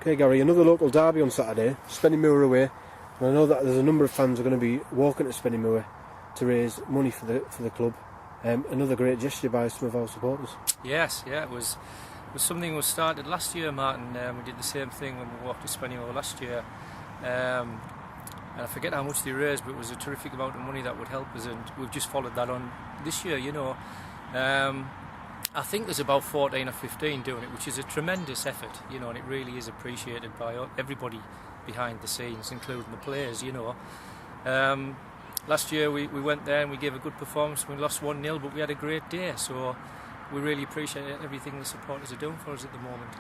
Okay, Gary, another local derby on Saturday, Spennymoor away. And I know that there's a number of fans who are going to be walking to Spennymoor to raise money for the club. Another great gesture by some of our supporters. Yes, yeah, it was something that was started last year, Martin. We did the same thing when we walked to Spennymoor last year. And I forget how much they raised, but it was a terrific amount of money that would help us, and we've just followed that on this year, you know. I think there's about 14 or 15 doing it, which is a tremendous effort, you know, and it really is appreciated by everybody behind the scenes, including the players, you know. Last year we went there and we gave a good performance. We lost 1-0, but we had a great day, so we really appreciate everything the supporters are doing for us at the moment.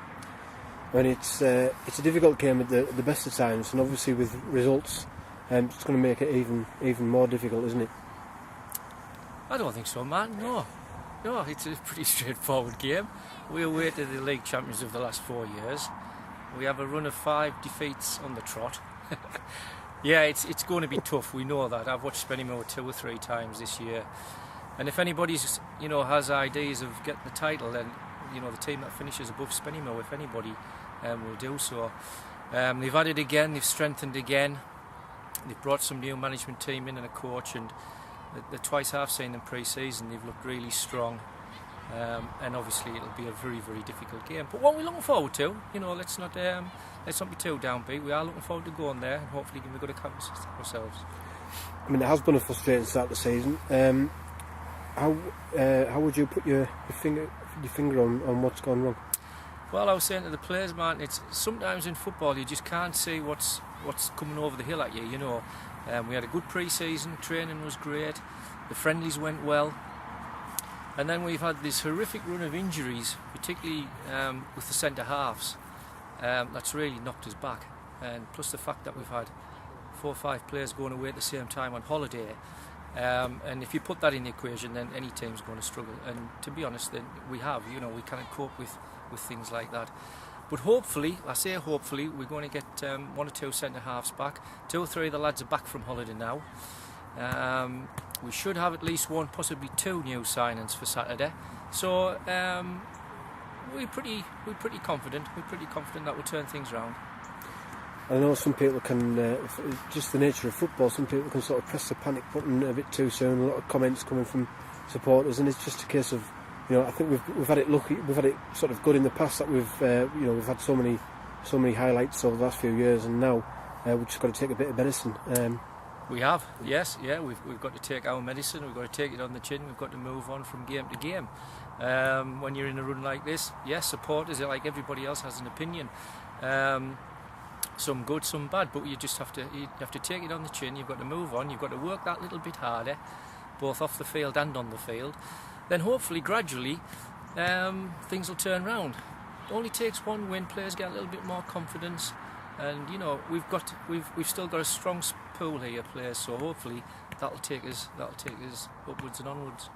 And it's a difficult game at the best of times, and obviously with results, it's going to make it even more difficult, isn't it? I don't think so, man. No, it's a pretty straightforward game. We're away to the league champions of the last 4 years. We have a run of 5 defeats on the trot. Yeah, it's going to be tough. We know that. I've watched Spennymoor 2 or 3 times this year, and if anybody's has ideas of getting the title, then the team that finishes above Spennymoor, if anybody, will do so. They've added again. They've strengthened again. They've brought some new management team in and a coach, and the twice I've seen them pre-season, they've looked really strong, and obviously it'll be a very, very difficult game. But what we're looking forward to, let's not be too downbeat. We are looking forward to going there and hopefully giving a good account of ourselves. I mean, it has been a frustrating start to the season. How would you put your finger on what's gone wrong? Well, I was saying to the players, Martin, it's sometimes in football you just can't see what's coming over the hill at you. We had a good pre-season, training was great, the friendlies went well, and then we've had this horrific run of injuries, particularly with the centre halves. That's really knocked us back, and plus the fact that we've had 4 or 5 players going away at the same time on holiday, and if you put that in the equation, then any team's going to struggle. And to be honest, then we can't cope with things like that. But hopefully, I say hopefully, we're going to get 1 or 2 centre halves back. 2 or 3 of the lads are back from holiday now. We should have at least 1, possibly 2 new signings for Saturday. So we're pretty confident. We're pretty confident that we'll turn things around. I know some people can, just the nature of football, some people can sort of press the panic button a bit too soon. A lot of comments coming from supporters, and it's just a case of, I think we've had it lucky, we've had it sort of good in the past that we've had so many highlights over the last few years, and now we've just got to take a bit of medicine. We have, yes, yeah. We've got to take our medicine. We've got to take it on the chin. We've got to move on from game to game. When you're in a run like this, yes, supporters, like everybody else, has an opinion. Some good, some bad, but you have to take it on the chin. You've got to move on. You've got to work that little bit harder, both off the field and on the field. Then hopefully, gradually, things will turn round. It only takes 1 win. Players get a little bit more confidence, and we've still got a strong pool here, players. So hopefully, that'll take us upwards and onwards.